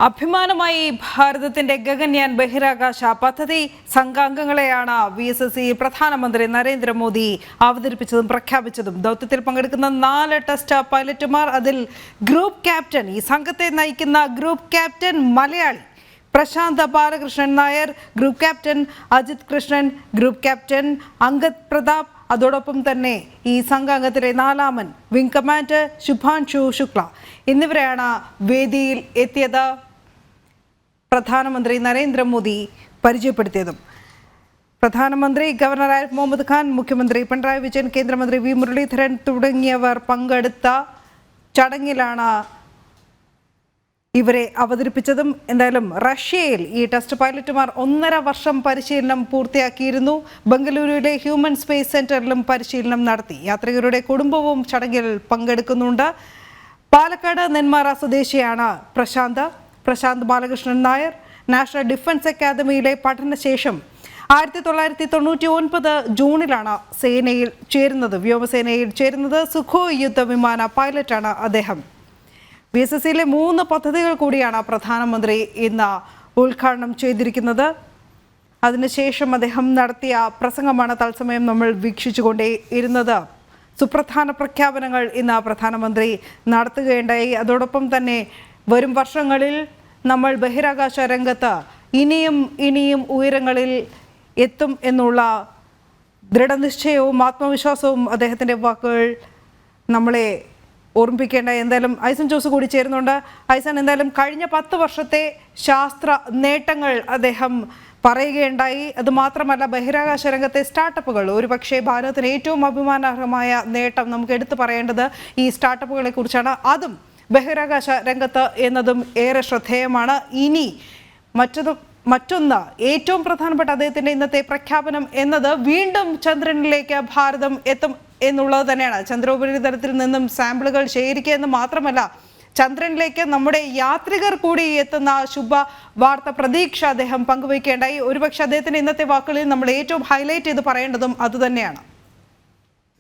അഭിമാനമായി ഭാരതത്തിന്റെ ഗഗൻയാൻ ബഹിരാകാശ പദ്ധതി സംഘാംഗങ്ങളെയാണ് VSSC പ്രധാനമന്ത്രി നരേന്ദ്രമോദി അവതരിപ്പിച്ചതും പ്രഖ്യാപിച്ചതും. ദൗത്യത്തിൽ പങ്കെടുക്കുന്ന 4 ടെസ്റ്റ് പൈലറ്റുമാർ, അതിൽ ഗ്രൂപ്പ് ക്യാപ്റ്റൻ, ഈ സംഘത്തെ നയിക്കുന്ന group captain Malayali Prashanth Balakrishnan Nair, group captain Ajith Krishnan, group captain Angad Pratap, അതോടൊപ്പം തന്നെ ഈ സംഘാംഗത്തിലെ 4-മൻ വിംഗ് കമാൻഡർ ശുഭാൻഷു ശുക്ല എന്നിവരെയാണ് വേദിയിൽ എത്തിയത് പ്രധാനമന്ത്രി നരേന്ദ്രമോദി പരിചയപ്പെടുത്തിയതും. പ്രധാനമന്ത്രി, ഗവർണർ ആരിഫ് മുഹമ്മദ് ഖാൻ, മുഖ്യമന്ത്രി പിണറായി വിജയൻ, കേന്ദ്രമന്ത്രി വി മുരളീധരൻ തുടങ്ങിയവർ പങ്കെടുത്ത ചടങ്ങിലാണ് ഇവരെ അവതരിപ്പിച്ചതും. എന്തായാലും റഷ്യയിൽ ഈ ടെസ്റ്റ് പൈലറ്റുമാർ 1.5 വർഷം പരിശീലനം പൂർത്തിയാക്കിയിരുന്നു. ബംഗളൂരുവിലെ ഹ്യൂമൻ സ്പേസ് സെന്ററിലും പരിശീലനം നടത്തി. യാത്രികരുടെ കുടുംബവും ചടങ്ങിൽ പങ്കെടുക്കുന്നുണ്ട്. പാലക്കാട് നെന്മാറ സ്വദേശിയാണ് പ്രശാന്ത് ബാലകൃഷ്ണൻ നായർ. നാഷണൽ ഡിഫൻസ് അക്കാദമിയിലെ പഠനശേഷം 1999 ജൂണിലാണ് സേനയിൽ ചേരുന്നത്, വ്യോമസേനയിൽ ചേരുന്നത്. സുഖോയ് യുദ്ധവിമാന പൈലറ്റാണ് അദ്ദേഹം. VSSCയിലെ 3 പദ്ധതികൾ കൂടിയാണ് പ്രധാനമന്ത്രി ഇന്ന് ഉദ്ഘാടനം ചെയ്തിരിക്കുന്നത്. അതിനുശേഷം അദ്ദേഹം നടത്തിയ പ്രസംഗമാണ് തത്സമയം നമ്മൾ വീക്ഷിച്ചുകൊണ്ടേയിരുന്നത്. സുപ്രധാന പ്രഖ്യാപനങ്ങൾ ഇന്ന് പ്രധാനമന്ത്രി നടത്തുകയുണ്ടായി. അതോടൊപ്പം തന്നെ വരും വർഷങ്ങളിൽ നമ്മൾ ബഹിരാകാശ രംഗത്ത് ഇനിയും ഉയരങ്ങളിൽ എത്തും എന്നുള്ള ദൃഢനിശ്ചയവും ആത്മവിശ്വാസവും അദ്ദേഹത്തിൻ്റെ വാക്കുകൾ നമ്മളെ ഓർമ്മിപ്പിക്കേണ്ട. എന്തായാലും ഐസൻ ജോസ് കൂടി ചേരുന്നുണ്ട്. ഐസൻ, എന്തായാലും കഴിഞ്ഞ 10 വർഷത്തെ ശാസ്ത്ര നേട്ടങ്ങൾ അദ്ദേഹം പറയുകയുണ്ടായി. അതുമാത്രമല്ല, ബഹിരാകാശ രംഗത്തെ സ്റ്റാർട്ടപ്പുകൾ, ഒരുപക്ഷെ ഭാരതത്തിന് ഏറ്റവും അഭിമാനാർഹമായ നേട്ടം നമുക്ക് എടുത്തു പറയേണ്ടത് ഈ സ്റ്റാർട്ടപ്പുകളെ കുറിച്ചാണ്. അതും ബഹിരാകാശ രംഗത്ത് എന്നതും ഏറെ ശ്രദ്ധേയമാണ്. ഇനി മറ്റൊന്ന് ഏറ്റവും പ്രധാനപ്പെട്ട അദ്ദേഹത്തിൻ്റെ ഇന്നത്തെ പ്രഖ്യാപനം എന്നത് വീണ്ടും ചന്ദ്രനിലേക്ക് ഭാരതം എത്തും എന്നുള്ളത് തന്നെയാണ്. ചന്ദ്രോപരിതലത്തിൽ നിന്നും സാമ്പിളുകൾ ശേഖരിക്കുക എന്ന് മാത്രമല്ല, ചന്ദ്രനിലേക്ക് നമ്മുടെ യാത്രികർ കൂടി എത്തുന്ന ശുഭ വാർത്ത പ്രതീക്ഷ അദ്ദേഹം പങ്കുവയ്ക്കേണ്ടായി. ഒരുപക്ഷെ അദ്ദേഹത്തിൻ്റെ ഇന്നത്തെ വാക്കുകളിൽ നമ്മൾ ഏറ്റവും ഹൈലൈറ്റ് ചെയ്ത് പറയേണ്ടതും അതുതന്നെയാണ്.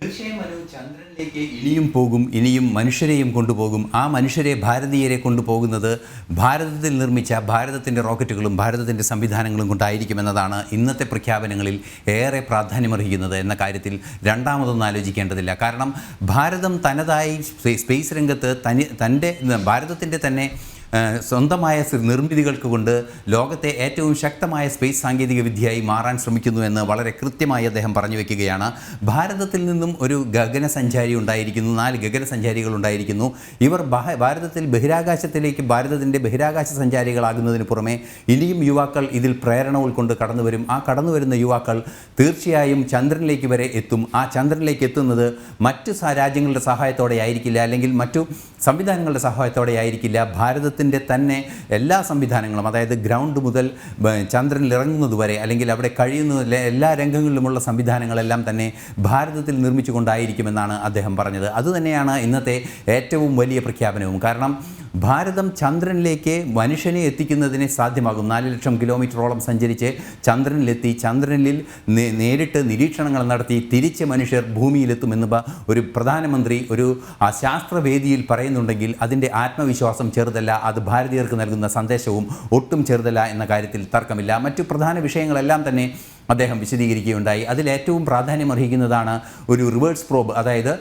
തീർച്ചയായും ചന്ദ്രനിലേക്ക് ഇനിയും പോകും, ഇനിയും മനുഷ്യരെയും കൊണ്ടുപോകും. ആ മനുഷ്യരെ, ഭാരതീയരെ കൊണ്ടുപോകുന്നത് ഭാരതത്തിൽ നിർമ്മിച്ച ഭാരതത്തിൻ്റെ റോക്കറ്റുകളും ഭാരതത്തിൻ്റെ സംവിധാനങ്ങളും കൊണ്ടായിരിക്കുമെന്നതാണ് ഇന്നത്തെ പ്രഖ്യാപനങ്ങളിൽ ഏറെ പ്രാധാന്യമർഹിക്കുന്നത് എന്ന കാര്യത്തിൽ രണ്ടാമതൊന്നും ആലോചിക്കേണ്ടതില്ല. കാരണം ഭാരതം തനതായി സ്പേസ് രംഗത്ത് ഭാരതത്തിൻ്റെ തന്നെ സ്വന്തമായ നിർമ്മിതികൾക്ക് കൊണ്ട് ലോകത്തെ ഏറ്റവും ശക്തമായ സ്പേസ് സാങ്കേതിക വിദ്യയായി മാറാൻ ശ്രമിക്കുന്നു എന്ന് വളരെ കൃത്യമായി അദ്ദേഹം പറഞ്ഞു വയ്ക്കുകയാണ്. ഭാരതത്തിൽ നിന്നും ഒരു ഗഗനസഞ്ചാരി ഉണ്ടായിരിക്കുന്നു, 4 ഗഗനസഞ്ചാരികൾ ഉണ്ടായിരിക്കുന്നു. ഇവർ ഭാരതത്തിൽ ബഹിരാകാശത്തിലേക്ക് ഭാരതത്തിൻ്റെ ബഹിരാകാശ സഞ്ചാരികളാകുന്നതിന് പുറമെ ഇനിയും യുവാക്കൾ ഇതിൽ പ്രേരണ ഉൾക്കൊണ്ട് കടന്നു വരും. ആ കടന്നു വരുന്ന യുവാക്കൾ തീർച്ചയായും ചന്ദ്രനിലേക്ക് വരെ എത്തും. ആ ചന്ദ്രനിലേക്ക് എത്തുന്നത് മറ്റ് രാജ്യങ്ങളുടെ സഹായത്തോടെ ആയിരിക്കില്ല, അല്ലെങ്കിൽ മറ്റു സംവിധാനങ്ങളുടെ സഹായത്തോടെ ആയിരിക്കില്ല. ഭാരതത്തിൻ്റെ തന്നെ എല്ലാ സംവിധാനങ്ങളും, അതായത് ഗ്രൗണ്ട് മുതൽ ചന്ദ്രനിൽ ഇറങ്ങുന്നത് വരെ, അല്ലെങ്കിൽ അവിടെ കഴിയുന്ന എല്ലാ രംഗങ്ങളിലുമുള്ള സംവിധാനങ്ങളെല്ലാം തന്നെ ഭാരതത്തിൽ നിർമ്മിച്ചുകൊണ്ടായിരിക്കുമെന്നാണ് അദ്ദേഹം പറഞ്ഞത്. അതുതന്നെയാണ് ഇന്നത്തെ ഏറ്റവും വലിയ പ്രഖ്യാപനവും. കാരണം ഭാരതം ചന്ദ്രനിലേക്ക് മനുഷ്യനെ എത്തിക്കുന്നതിന് സാധ്യമാകും. 4 ലക്ഷം കിലോമീറ്ററോളം സഞ്ചരിച്ച് ചന്ദ്രനിലെത്തി, ചന്ദ്രനിൽ നേരിട്ട് നിരീക്ഷണങ്ങൾ നടത്തി തിരിച്ച് മനുഷ്യർ ഭൂമിയിലെത്തുമെന്ന് ഒരു പ്രധാനമന്ത്രി ഒരു ശാസ്ത്രവേദിയിൽ പറയുന്നുണ്ടെങ്കിൽ അതിൻ്റെ ആത്മവിശ്വാസം ചെറുതല്ല. അത് ഭാരതീയർക്ക് നൽകുന്ന സന്ദേശവും ഒട്ടും ചെറുതല്ല എന്ന കാര്യത്തിൽ തർക്കമില്ല. മറ്റു പ്രധാന വിഷയങ്ങളെല്ലാം തന്നെ അദ്ദേഹം വിശദീകരിക്കുകയുണ്ടായി. അതിലേറ്റവും പ്രാധാന്യമർഹിക്കുന്നതാണ് ഒരു റിവേഴ്സ് പ്രോബ്, അതായത്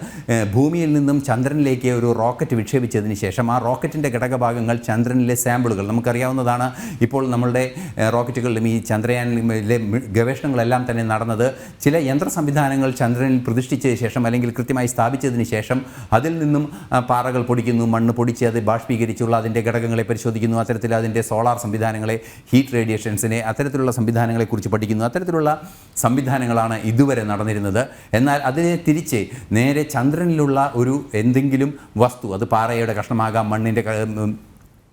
ഭൂമിയിൽ നിന്നും ചന്ദ്രനിലേക്ക് ഒരു റോക്കറ്റ് വിക്ഷേപിച്ചതിന് ശേഷം ആ റോക്കറ്റിൻ്റെ ഘടകഭാഗങ്ങൾ, ചന്ദ്രനിലെ സാമ്പിളുകൾ, നമുക്കറിയാവുന്നതാണ്. ഇപ്പോൾ നമ്മളുടെ റോക്കറ്റുകളിലും ഈ ചന്ദ്രയാനിലെ ഗവേഷണങ്ങളെല്ലാം തന്നെ നടന്നത് ചില യന്ത്ര സംവിധാനങ്ങൾ ചന്ദ്രനിൽ പ്രതിഷ്ഠിച്ചതിന് ശേഷം, അല്ലെങ്കിൽ കൃത്യമായി സ്ഥാപിച്ചതിന് ശേഷം അതിൽ നിന്നും പാറകൾ പൊടിക്കുന്നു, മണ്ണ് പൊടിച്ച് അത് ബാഷ്പീകരിച്ചുള്ള അതിൻ്റെ ഘടകങ്ങളെ പരിശോധിക്കുന്നു. അത്തരത്തിൽ അതിൻ്റെ സോളാർ സംവിധാനങ്ങളെ, ഹീറ്റ് റേഡിയേഷൻസിനെ, അത്തരത്തിലുള്ള സംവിധാനങ്ങളെക്കുറിച്ച് പഠിക്കുന്നു. അത്തരത്തിലുള്ള സംവിധാനങ്ങളാണ് ഇതുവരെ നടന്നിരുന്നത്. എന്നാൽ അതിനെ തിരിച്ച് നേരെ ചന്ദ്രനിലുള്ള ഒരു എന്തെങ്കിലും വസ്തു, അത് പാറയുടെ കഷ്ണമാകാം, മണ്ണിൻ്റെ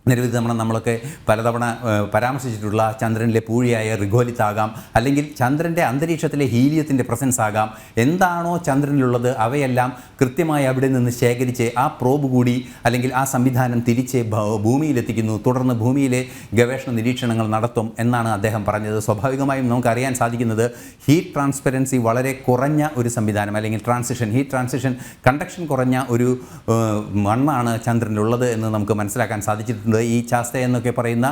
നിരവധി തവണ നമ്മളൊക്കെ പലതവണ പരാമർശിച്ചിട്ടുള്ള ചന്ദ്രനിലെ പൂഴിയായ റിഗോലിത്താകാം, അല്ലെങ്കിൽ ചന്ദ്രൻ്റെ അന്തരീക്ഷത്തിലെ ഹീലിയത്തിൻ്റെ പ്രസൻസ് ആകാം. എന്താണോ ചന്ദ്രനിലുള്ളത് അവയെല്ലാം കൃത്യമായി അവിടെ നിന്ന് ശേഖരിച്ച് ആ പ്രോബ് കൂടി, അല്ലെങ്കിൽ ആ സംവിധാനം തിരിച്ച് ഭൂമിയിലെത്തിക്കുന്നു. തുടർന്ന് ഭൂമിയിലെ ഗവേഷണ നിരീക്ഷണങ്ങൾ നടത്തും എന്നാണ് അദ്ദേഹം പറഞ്ഞത്. സ്വാഭാവികമായും നമുക്കറിയാൻ സാധിക്കുന്നത് ഹീറ്റ് ട്രാൻസ്പെറൻസി വളരെ കുറഞ്ഞ ഒരു സംവിധാനം, അല്ലെങ്കിൽ ഹീറ്റ് ട്രാൻസിഷൻ കണ്ടക്ഷൻ കുറഞ്ഞ ഒരു മണ്ണാണ് ചന്ദ്രനിലുള്ളത് എന്ന് നമുക്ക് മനസ്സിലാക്കാൻ സാധിച്ചിട്ടുണ്ട്. ലഭിച്ചിട്ടുണ്ട്. ഈ ചാസ്ത എന്നൊക്കെ പറയുന്ന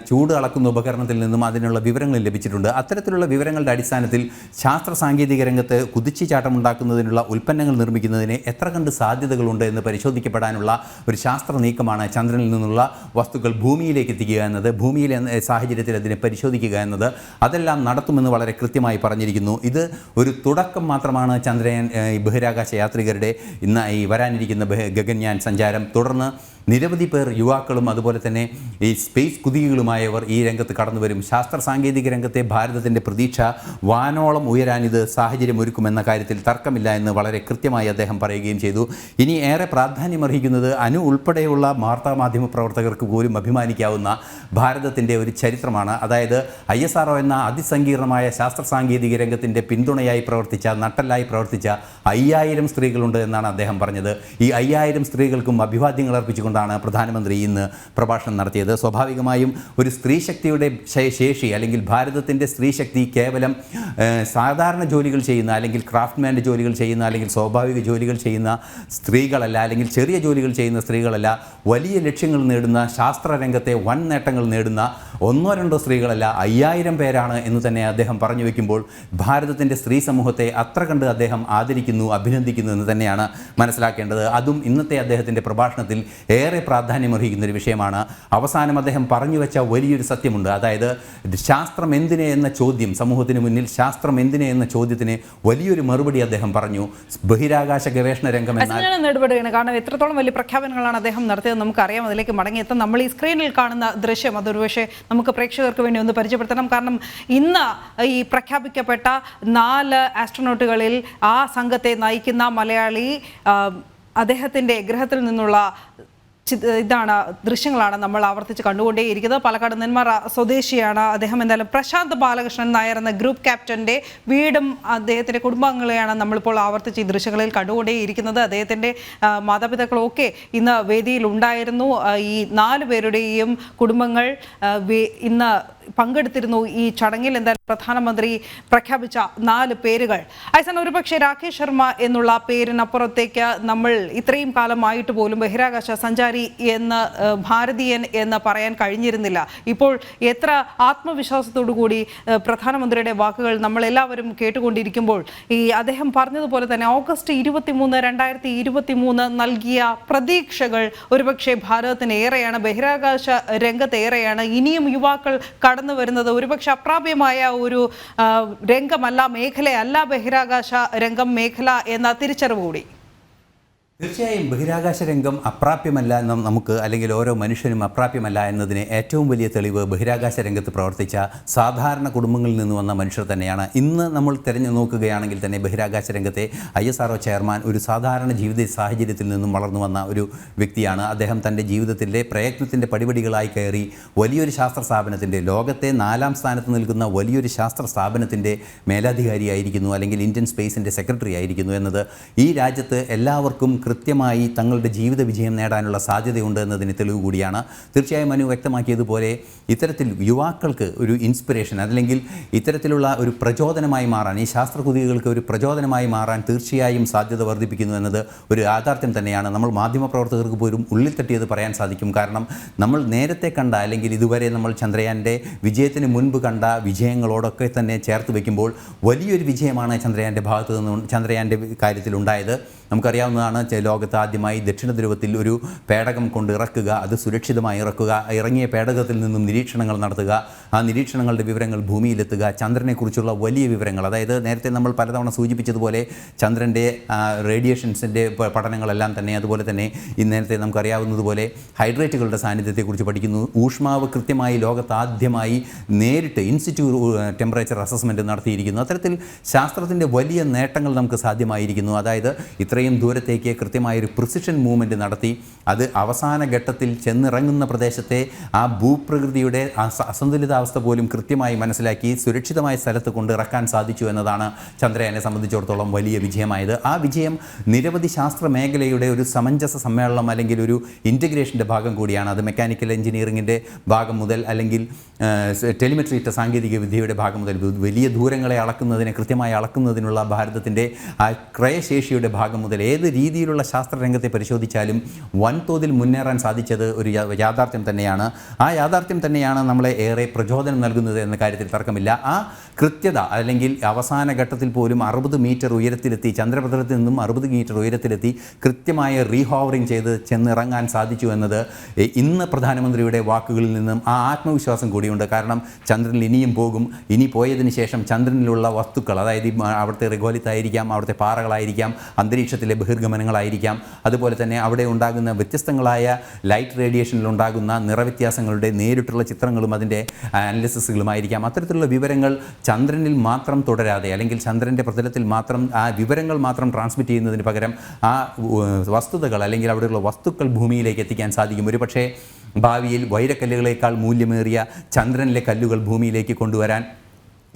ചൂട് അളക്കുന്ന ഉപകരണത്തിൽ നിന്നും അതിനുള്ള വിവരങ്ങൾ ലഭിച്ചിട്ടുണ്ട്. അത്തരത്തിലുള്ള വിവരങ്ങളുടെ അടിസ്ഥാനത്തിൽ ശാസ്ത്ര സാങ്കേതിക രംഗത്ത് കുതിച്ചുചാട്ടമുണ്ടാക്കുന്നതിനുള്ള ഉൽപ്പന്നങ്ങൾ നിർമ്മിക്കുന്നതിന് എത്ര കണ്ട് സാധ്യതകളുണ്ട് എന്ന് പരിശോധിക്കപ്പെടാനുള്ള ഒരു ശാസ്ത്ര നീക്കമാണ് ചന്ദ്രനിൽ നിന്നുള്ള വസ്തുക്കൾ ഭൂമിയിലേക്ക് എത്തിക്കുക എന്നത്, ഭൂമിയിലെ സാഹചര്യത്തിൽ അതിനെ പരിശോധിക്കുക എന്നത്. അതെല്ലാം നടത്തുമെന്ന് വളരെ കൃത്യമായി പറഞ്ഞിരിക്കുന്നു. ഇത് ഒരു തുടക്കം മാത്രമാണ് ചന്ദ്രയാൻ ബഹിരാകാശ യാത്രികരുടെ ഇന്ന് ഈ വരാനിരിക്കുന്ന ഗഗൻയാൻ സഞ്ചാരം. തുടർന്ന് നിരവധി പേർ യുവാക്കളും അതുപോലെ തന്നെ ഈ സ്പേസ് കുതികളുമായവർ ഈ രംഗത്ത് കടന്നു വരും. ശാസ്ത്ര സാങ്കേതിക രംഗത്തെ ഭാരതത്തിൻ്റെ പ്രതീക്ഷ വാനോളം ഉയരാനിത് സാഹചര്യം ഒരുക്കുമെന്ന കാര്യത്തിൽ തർക്കമില്ല എന്ന് വളരെ കൃത്യമായി അദ്ദേഹം പറയുകയും ചെയ്തു. ഇനി ഏറെ പ്രാധാന്യമർഹിക്കുന്നത് അനു ഉൾപ്പെടെയുള്ള വാർത്താമാധ്യമ പ്രവർത്തകർക്ക് പോലും അഭിമാനിക്കാവുന്ന ഭാരതത്തിൻ്റെ ഒരു ചരിത്രമാണ്. അതായത് ISRO എന്ന അതിസങ്കീർണമായ ശാസ്ത്ര സാങ്കേതിക രംഗത്തിൻ്റെ പിന്തുണയായി പ്രവർത്തിച്ച, നട്ടലായി പ്രവർത്തിച്ച 5000 സ്ത്രീകളുണ്ട് എന്നാണ് അദ്ദേഹം പറഞ്ഞത്. ഈ 5000 സ്ത്രീകൾക്കും അഭിവാദ്യങ്ങൾ അർപ്പിച്ചുകൊണ്ട് പ്രധാനമന്ത്രി ഇന്ന് പ്രഭാഷണം നടത്തിയത്. സ്വാഭാവികമായും ഒരു സ്ത്രീ ശക്തിയുടെ ശേഷി അല്ലെങ്കിൽ ഭാരതത്തിൻ്റെ സ്ത്രീ ശക്തി കേവലം സാധാരണ ജോലികൾ ചെയ്യുന്ന അല്ലെങ്കിൽ ക്രാഫ്റ്റ്മാൻ്റെ ജോലികൾ ചെയ്യുന്ന അല്ലെങ്കിൽ സ്വാഭാവിക ജോലികൾ ചെയ്യുന്ന സ്ത്രീകളല്ല, അല്ലെങ്കിൽ ചെറിയ ജോലികൾ ചെയ്യുന്ന സ്ത്രീകളല്ല. വലിയ ലക്ഷ്യങ്ങൾ നേടുന്ന, ശാസ്ത്രരംഗത്തെ വൻ നേട്ടങ്ങൾ നേടുന്ന ഒന്നോ രണ്ടോ സ്ത്രീകളല്ല, 5000 പേരാണ് എന്ന് തന്നെ അദ്ദേഹം പറഞ്ഞു വയ്ക്കുമ്പോൾ ഭാരതത്തിൻ്റെ സ്ത്രീ സമൂഹത്തെ അത്ര കണ്ട് അദ്ദേഹം ആദരിക്കുന്നു, അഭിനന്ദിക്കുന്നു എന്ന് തന്നെയാണ് മനസ്സിലാക്കേണ്ടത്. അതും ഇന്നത്തെ അദ്ദേഹത്തിൻ്റെ പ്രഭാഷണത്തിൽ ഏറെ പ്രാധാന്യമർഹിക്കുന്ന ഒരു വിഷയമാണ്. അവസാനം അദ്ദേഹം പറഞ്ഞു വെച്ച വലിയൊരു സത്യമുണ്ട്. അതായത് ശാസ്ത്രം എന്തിനെ എന്ന ചോദ്യം, സമൂഹത്തിന് മുന്നിൽ ശാസ്ത്രം എന്തിനെ എന്ന ചോദ്യത്തിന് വലിയൊരു മറുപടി അദ്ദേഹം പറഞ്ഞു. ബഹിരാകാശ ഗവേഷണ രംഗം ഇടപെടുകയാണ്. കാരണം എത്രത്തോളം വലിയ പ്രഖ്യാപനങ്ങളാണ് അദ്ദേഹം നടത്തിയത് നമുക്കറിയാം. അതിലേക്ക് മടങ്ങിയെത്താൻ നമ്മൾ ഈ സ്ക്രീനിൽ കാണുന്ന ദൃശ്യം അതൊരു പക്ഷേ നമുക്ക് പ്രേക്ഷകർക്ക് വേണ്ടി ഒന്ന് പരിചയപ്പെടുത്തണം. കാരണം ഇന്ന് ഈ പ്രഖ്യാപിക്കപ്പെട്ട 4 ആസ്ട്രോനോട്ടുകളിൽ ആ സംഘത്തെ നയിക്കുന്ന മലയാളി, അദ്ദേഹത്തിൻ്റെ ഗ്രഹത്തിൽ നിന്നുള്ള ദൃശ്യങ്ങളാണ് നമ്മൾ ആവർത്തിച്ച് കണ്ടുകൊണ്ടേയിരിക്കുന്നത്. പാലക്കാട് നെന്മാറ സ്വദേശിയാണ് അദ്ദേഹം. എന്തായാലും പ്രശാന്ത് ബാലകൃഷ്ണൻ നായർ എന്ന ഗ്രൂപ്പ് ക്യാപ്റ്റൻ്റെ വീടും അദ്ദേഹത്തിൻ്റെ കുടുംബാംഗങ്ങളെയാണ് നമ്മളിപ്പോൾ ആവർത്തിച്ച് ഈ ദൃശ്യങ്ങളിൽ കണ്ടുകൊണ്ടേയിരിക്കുന്നത്. അദ്ദേഹത്തിൻ്റെ മാതാപിതാക്കളൊക്കെ ഇന്ന് വേദിയിൽ ഉണ്ടായിരുന്നു. ഈ 4 പേരുടെയും കുടുംബങ്ങൾ ഇന്ന് പങ്കെടുത്തിരുന്നു ഈ ചടങ്ങിൽ. എന്തായാലും പ്രധാനമന്ത്രി പ്രഖ്യാപിച്ച 4 പേരുകൾ, ഐസൻ ഒരുപക്ഷെ രാകേഷ് ശർമ്മ എന്നുള്ള പേരിനപ്പുറത്തേക്ക് നമ്മൾ ഇത്രയും കാലമായിട്ട് പോലും ബഹിരാകാശ സഞ്ചാരി എന്ന്, ഭാരതീയൻ എന്ന് പറയാൻ കഴിഞ്ഞിരുന്നില്ല. ഇപ്പോൾ എത്ര ആത്മവിശ്വാസത്തോടു കൂടി പ്രധാനമന്ത്രിയുടെ വാക്കുകൾ നമ്മളെല്ലാവരും കേട്ടുകൊണ്ടിരിക്കുമ്പോൾ ഈ അദ്ദേഹം പറഞ്ഞതുപോലെ തന്നെ ഓഗസ്റ്റ് 23, 2023 നൽകിയ പ്രതീക്ഷകൾ ഒരുപക്ഷെ ഭാരതത്തിന് ഏറെയാണ്, ബഹിരാകാശ രംഗത്ത് ഏറെയാണ്. ഇനിയും യുവാക്കൾ കടന്നു വരുന്നത് ഒരുപക്ഷെ അപ്രാപ്യമായ ഒരു രംഗമല്ല, മേഖലയല്ല ബഹിരാകാശ രംഗം മേഖല എന്ന തിരിച്ചറിവ് കൂടി. തീർച്ചയായും ബഹിരാകാശ രംഗം അപ്രാപ്യമല്ല നമുക്ക്, അല്ലെങ്കിൽ ഓരോ മനുഷ്യനും അപ്രാപ്യമല്ല എന്നതിന് ഏറ്റവും വലിയ തെളിവ് ബഹിരാകാശ രംഗത്ത് പ്രവർത്തിച്ച സാധാരണ കുടുംബങ്ങളിൽ നിന്ന് വന്ന മനുഷ്യർ തന്നെയാണ്. ഇന്ന് നമ്മൾ തിരഞ്ഞു നോക്കുകയാണെങ്കിൽ തന്നെ ബഹിരാകാശ രംഗത്തെ ISRO ചെയർമാൻ ഒരു സാധാരണ ജീവിത സാഹചര്യത്തിൽ നിന്നും വളർന്നു വന്ന ഒരു വ്യക്തിയാണ്. അദ്ദേഹം തൻ്റെ ജീവിതത്തിൻ്റെ പ്രയത്നത്തിൻ്റെ പടിപടികളായി കയറി വലിയൊരു ശാസ്ത്ര സ്ഥാപനത്തിൻ്റെ, ലോകത്തെ 4ാം സ്ഥാനത്ത് നിൽക്കുന്ന വലിയൊരു ശാസ്ത്ര സ്ഥാപനത്തിൻ്റെ മേലധികാരിയായിരിക്കുന്നു, അല്ലെങ്കിൽ ഇന്ത്യൻ സ്പേസിൻ്റെ സെക്രട്ടറി ആയിരിക്കുന്നു എന്നത് ഈ രാജ്യത്ത് എല്ലാവർക്കും കൃത്യമായി തങ്ങളുടെ ജീവിത വിജയം നേടാനുള്ള സാധ്യതയുണ്ട് എന്നതിന് തെളിവ് കൂടിയാണ്. തീർച്ചയായും മനു വ്യക്തമാക്കിയതുപോലെ ഇത്തരത്തിൽ യുവാക്കൾക്ക് ഒരു ഇൻസ്പിറേഷൻ, അല്ലെങ്കിൽ ഇത്തരത്തിലുള്ള ഒരു പ്രചോദനമായി മാറാൻ, ഈ ശാസ്ത്രകുതികൾക്ക് ഒരു പ്രചോദനമായി മാറാൻ തീർച്ചയായും സാധ്യത വർദ്ധിപ്പിക്കുന്നു എന്നത് ഒരു യാഥാർത്ഥ്യം തന്നെയാണ്. നമ്മൾ മാധ്യമപ്രവർത്തകർക്ക് പോലും ഉള്ളിൽ തട്ടിയത് പറയാൻ സാധിക്കും. കാരണം നമ്മൾ നേരത്തെ കണ്ട, അല്ലെങ്കിൽ ഇതുവരെ നമ്മൾ ചന്ദ്രയാൻ്റെ വിജയത്തിന് മുൻപ് കണ്ട വിജയങ്ങളോടൊക്കെ തന്നെ ചേർത്ത് വയ്ക്കുമ്പോൾ വലിയൊരു വിജയമാണ് ചന്ദ്രയാൻ്റെ ഭാഗത്തു നിന്നും, ചന്ദ്രയാൻ്റെ കാര്യത്തിലുണ്ടായത്. നമുക്കറിയാവുന്നതാണ്, ലോകത്ത് ആദ്യമായി ദക്ഷിണ ധ്രുവത്തിൽ ഒരു പേടകം കൊണ്ട് ഇറക്കുക, അത് സുരക്ഷിതമായി ഇറക്കുക, ഇറങ്ങിയ പേടകത്തിൽ നിന്നും നിരീക്ഷണങ്ങൾ നടത്തുക, ആ നിരീക്ഷണങ്ങളുടെ വിവരങ്ങൾ ഭൂമിയിലെത്തുക, ചന്ദ്രനെക്കുറിച്ചുള്ള വലിയ വിവരങ്ങൾ, അതായത് നേരത്തെ നമ്മൾ പലതവണ സൂചിപ്പിച്ചതുപോലെ ചന്ദ്രൻ്റെ റേഡിയേഷൻസിൻ്റെ പഠനങ്ങളെല്ലാം തന്നെ, അതുപോലെ തന്നെ നേരത്തെ നമുക്കറിയാവുന്നതുപോലെ ഹൈഡ്രേറ്റുകളുടെ സാന്നിധ്യത്തെക്കുറിച്ച് പഠിക്കുന്നു. ഊഷ്മാവ് കൃത്യമായി ലോകത്ത് ആദ്യമായി നേരിട്ട് ഇൻസിറ്റ്യൂ ടെമ്പറേച്ചർ അസസ്മെൻറ്റ് നടത്തിയിരിക്കുന്നു. അത്തരത്തിൽ ശാസ്ത്രത്തിൻ്റെ വലിയ നേട്ടങ്ങൾ നമുക്ക് സാധ്യമായിരിക്കുന്നു. അതായത് ഇത്രയും ദൂരത്തേക്ക് കൃത്യമായൊരു പ്രിസിഷൻ മൂവ്മെൻറ്റ് നടത്തി അത് അവസാന ഘട്ടത്തിൽ ചെന്നിറങ്ങുന്ന പ്രദേശത്തെ ആ ഭൂപ്രകൃതിയുടെ അസന്തുലിതാവസ്ഥ പോലും കൃത്യമായി മനസ്സിലാക്കി സുരക്ഷിതമായ സ്ഥലത്ത് കൊണ്ടിറക്കാൻ സാധിച്ചു എന്നതാണ് ചന്ദ്രയാനെ സംബന്ധിച്ചിടത്തോളം വലിയ വിജയമായത്. ആ വിജയം നിരവധി ശാസ്ത്ര മേഖലയുടെ ഒരു സമഞ്ജസ സമ്മേളനം, അല്ലെങ്കിൽ ഒരു ഇൻറ്റഗ്രേഷൻ്റെ ഭാഗം കൂടിയാണ്. അത് മെക്കാനിക്കൽ എഞ്ചിനീയറിങ്ങിൻ്റെ ഭാഗം മുതൽ, അല്ലെങ്കിൽ ടെലിമെട്രി സാങ്കേതിക വിദ്യയുടെ ഭാഗം മുതൽ, വലിയ ദൂരങ്ങളെ അളക്കുന്നതിനെ കൃത്യമായി അളക്കുന്നതിനുള്ള ഭാരതത്തിൻ്റെ ആ ക്രയശേഷിയുടെ ഭാഗം മുതൽ, ഏത് രീതിയിലുള്ള നിലവിലുള്ള ശാസ്ത്രരംഗത്തെ പരിശോധിച്ചാലും വൻതോതിൽ മുന്നേറാൻ സാധിച്ചത് ഒരു യാഥാർത്ഥ്യം തന്നെയാണ്. ആ യാഥാർത്ഥ്യം തന്നെയാണ് നമ്മളെ ഏറെ പ്രചോദനം നൽകുന്നത് എന്ന കാര്യത്തിൽ തർക്കമില്ല. ആ കൃത്യത അല്ലെങ്കിൽ അവസാന ഘട്ടത്തിൽ പോലും 60 മീറ്റർ ഉയരത്തിലെത്തി, ചന്ദ്രപഥത്തിൽ നിന്നും 60 മീറ്റർ ഉയരത്തിലെത്തി കൃത്യമായ റീഹോവറിംഗ് ചെയ്ത് ചെന്നിറങ്ങാൻ സാധിച്ചു എന്നത് ഇന്ന് പ്രധാനമന്ത്രിയുടെ വാക്കുകളിൽ നിന്നും ആ ആത്മവിശ്വാസം കൂടിയുണ്ട്. കാരണം ചന്ദ്രനിൽ ഇനിയും പോകും, ഇനി പോയതിന് ശേഷം ചന്ദ്രനിലുള്ള വസ്തുക്കൾ, അതായത് അവിടുത്തെ റിഗോലിത്തായിരിക്കാം, അവിടുത്തെ പാറകളായിരിക്കാം, അന്തരീക്ഷത്തിലെ ബഹിർഗമനങ്ങളായിരിക്കാം, അതുപോലെ തന്നെ അവിടെ ഉണ്ടാകുന്ന വ്യത്യസ്തങ്ങളായ ലൈറ്റ് റേഡിയേഷനിൽ ഉണ്ടാകുന്ന നിറവ്യത്യാസങ്ങളുടെ നേരിട്ടുള്ള ചിത്രങ്ങളും അതിൻ്റെ അനാലിസിസുകളുമായിരിക്കാം. അത്തരത്തിലുള്ള വിവരങ്ങൾ ചന്ദ്രനിൽ മാത്രം തുടരാതെ അല്ലെങ്കിൽ ചന്ദ്രൻ്റെ പ്രതലത്തിൽ മാത്രം ആ വിവരങ്ങൾ മാത്രം ട്രാൻസ്മിറ്റ് ചെയ്യുന്നതിന് പകരം ആ വസ്തുതകൾ അല്ലെങ്കിൽ അവിടെയുള്ള വസ്തുക്കൾ ഭൂമിയിലേക്ക് എത്തിക്കാൻ സാധിക്കും. ഒരു പക്ഷേ ഭാവിയിൽ വൈരക്കല്ലുകളേക്കാൾ മൂല്യമേറിയ ചന്ദ്രനിലെ കല്ലുകൾ ഭൂമിയിലേക്ക് കൊണ്ടുവരാൻ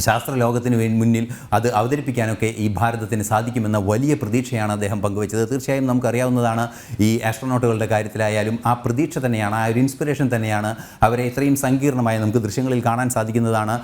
ശാസ്ത്രലോകത്തിന് മുന്നിൽ അത് അവതരിപ്പിക്കാനൊക്കെ ഈ ഭാരതത്തിന് സാധിക്കുമെന്ന വലിയ പ്രതീക്ഷയാണ് അദ്ദേഹം പങ്കുവച്ചത്. തീർച്ചയായും നമുക്കറിയാവുന്നതാണ്, ഈ ആസ്ട്രോനോട്ടുകളുടെ കാര്യത്തിലായാലും ആ പ്രതീക്ഷ തന്നെയാണ്, ആ ഒരു ഇൻസ്പിറേഷൻ തന്നെയാണ് അവരെ ഇത്രയും സങ്കീർണമായ, നമുക്ക് ദൃശ്യങ്ങളിൽ കാണാൻ സാധിക്കുന്നതാണ്,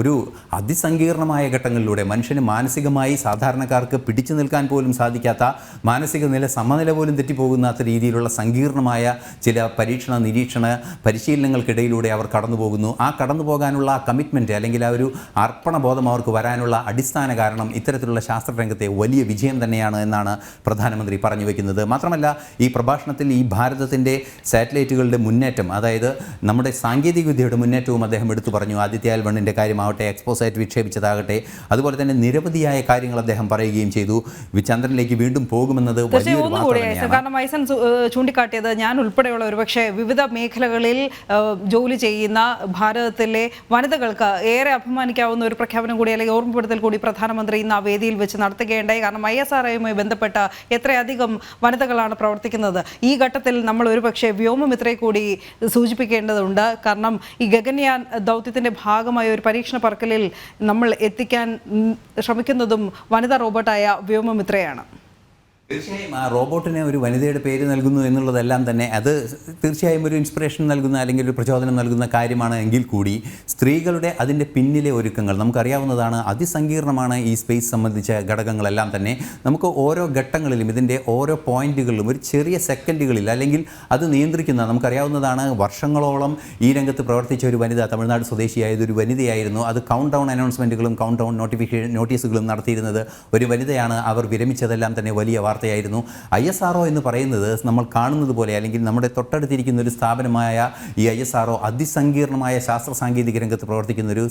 ഒരു അതിസങ്കീർണമായ ഘട്ടങ്ങളിലൂടെ മനുഷ്യന് മാനസികമായി സാധാരണക്കാർക്ക് പിടിച്ചു നിൽക്കാൻ പോലും സാധിക്കാത്ത, മാനസിക നില സമനില പോലും തെറ്റിപ്പോകുന്നാത്ത രീതിയിലുള്ള സങ്കീർണമായ ചില പരീക്ഷണ നിരീക്ഷണ പരിശീലനങ്ങൾക്കിടയിലൂടെ അവർ കടന്നു പോകുന്നു. ആ കടന്നു പോകാനുള്ള കമ്മിറ്റ്മെൻറ്റ് അല്ലെങ്കിൽ ആ ഒരു അർപ്പണബോധം അവർക്ക് വരാനുള്ള അടിസ്ഥാന കാരണം ഇത്തരത്തിലുള്ള ശാസ്ത്രരംഗത്തെ വലിയ വിജയം തന്നെയാണ് എന്നാണ് പ്രധാനമന്ത്രി പറഞ്ഞു വയ്ക്കുന്നത്. മാത്രമല്ല ഈ പ്രഭാഷണത്തിൽ ഈ ഭാരതത്തിൻ്റെ സാറ്റലൈറ്റുകളുടെ മുന്നേറ്റം, അതായത് നമ്മുടെ സാങ്കേതികവിദ്യയുടെ മുന്നേറ്റവും അദ്ദേഹം എടുത്തു പറഞ്ഞു. ആദിത്യ L1 കാര്യമാവട്ടെ, എക്സ്പോസൈറ്റ് വിക്ഷേപിച്ചതാകട്ടെ, അതുപോലെ തന്നെ നിരവധിയായ കാര്യങ്ങൾ അദ്ദേഹം പറയുകയും ചെയ്തു. ചന്ദ്രനിലേക്ക് വീണ്ടും പോകുമെന്നത് വലിയൊരു വാർത്ത തന്നെയാണ്. കാരണം ഐസൻ ചൂണ്ടിക്കാട്ടിയത് ഞാൻ ഉൾപ്പെടെയുള്ള ഒരുപക്ഷെ വിവിധ മേഖലകളിൽ ജോലി ചെയ്യുന്ന ഭാരതത്തിലെ വനിതകൾക്ക് ഏറെ അഭിമാനിക്കാവുന്ന ഒരു പ്രഖ്യാപനം കൂടി അല്ലെങ്കിൽ ഓർമ്മപ്പെടുത്തൽ കൂടി പ്രധാനമന്ത്രി ഇന്ന് ആ വേദിയിൽ വെച്ച് നടത്തുകയുണ്ടായി. കാരണം ISROയുമായി ബന്ധപ്പെട്ട എത്രയധികം വനിതകളാണ് പ്രവർത്തിക്കുന്നത്. ഈ ഘട്ടത്തിൽ നമ്മൾ ഒരുപക്ഷെ വ്യോമമിത്രയെ കൂടി സൂചിപ്പിക്കേണ്ടതുണ്ട്. കാരണം ഈ ഗഗൻയാൻ ദൗത്യത്തിൻ്റെ ഭാഗമായ ഒരു പരീക്ഷണ പറക്കലിൽ നമ്മൾ എത്തിക്കാൻ ശ്രമിക്കുന്നതും വനിതാ റോബോട്ടായ വ്യോമമിത്രയാണ്. തീർച്ചയായും ആ റോബോട്ടിന് ഒരു വനിതയുടെ പേര് നൽകുന്നു എന്നുള്ളതെല്ലാം തന്നെ അത് തീർച്ചയായും ഒരു ഇൻസ്പിറേഷൻ നൽകുന്ന അല്ലെങ്കിൽ ഒരു പ്രചോദനം നൽകുന്ന കാര്യമാണ്. എങ്കിൽ കൂടി സ്ത്രീകളുടെ അതിൻ്റെ പിന്നിലെ ഒരുക്കങ്ങൾ നമുക്കറിയാവുന്നതാണ്. അതിസങ്കീർണമാണ് ഈ സ്പേസ് സംബന്ധിച്ച ഘടകങ്ങളെല്ലാം തന്നെ. നമുക്ക് ഓരോ ഘട്ടങ്ങളിലും ഇതിൻ്റെ ഓരോ പോയിന്റുകളിലും ഒരു ചെറിയ സെക്കൻഡുകളിൽ അല്ലെങ്കിൽ അത് നിയന്ത്രിക്കുന്ന, നമുക്കറിയാവുന്നതാണ്, വർഷങ്ങളോളം ഈ രംഗത്ത് പ്രവർത്തിച്ച ഒരു വനിത, തമിഴ്നാട് സ്വദേശിയായത് ഒരു വനിതയായിരുന്നു. അത് കൗണ്ട് ഡൗൺ അനൗൺസ്മെൻറ്റുകളും കൗണ്ട് ഡൗൺ നോട്ടീസുകളും നടത്തിയിരുന്നത് ഒരു വനിതയാണ്. അവർ വിരമിച്ചതെല്ലാം തന്നെ വലിയ വാർത്തയായിരുന്നു. ISRO എന്ന് പറയുന്നത് നമ്മൾ കാണുന്നത് പോലെ അല്ലെങ്കിൽ നമ്മുടെ തൊട്ടടുത്തിരിക്കുന്ന ഒരു സ്ഥാപനമായ ഈ ISRO അതിസങ്കീർണമായ ശാസ്ത്ര സാങ്കേതിക രംഗത്ത് പ്രവർത്തിക്കുന്ന ഒരു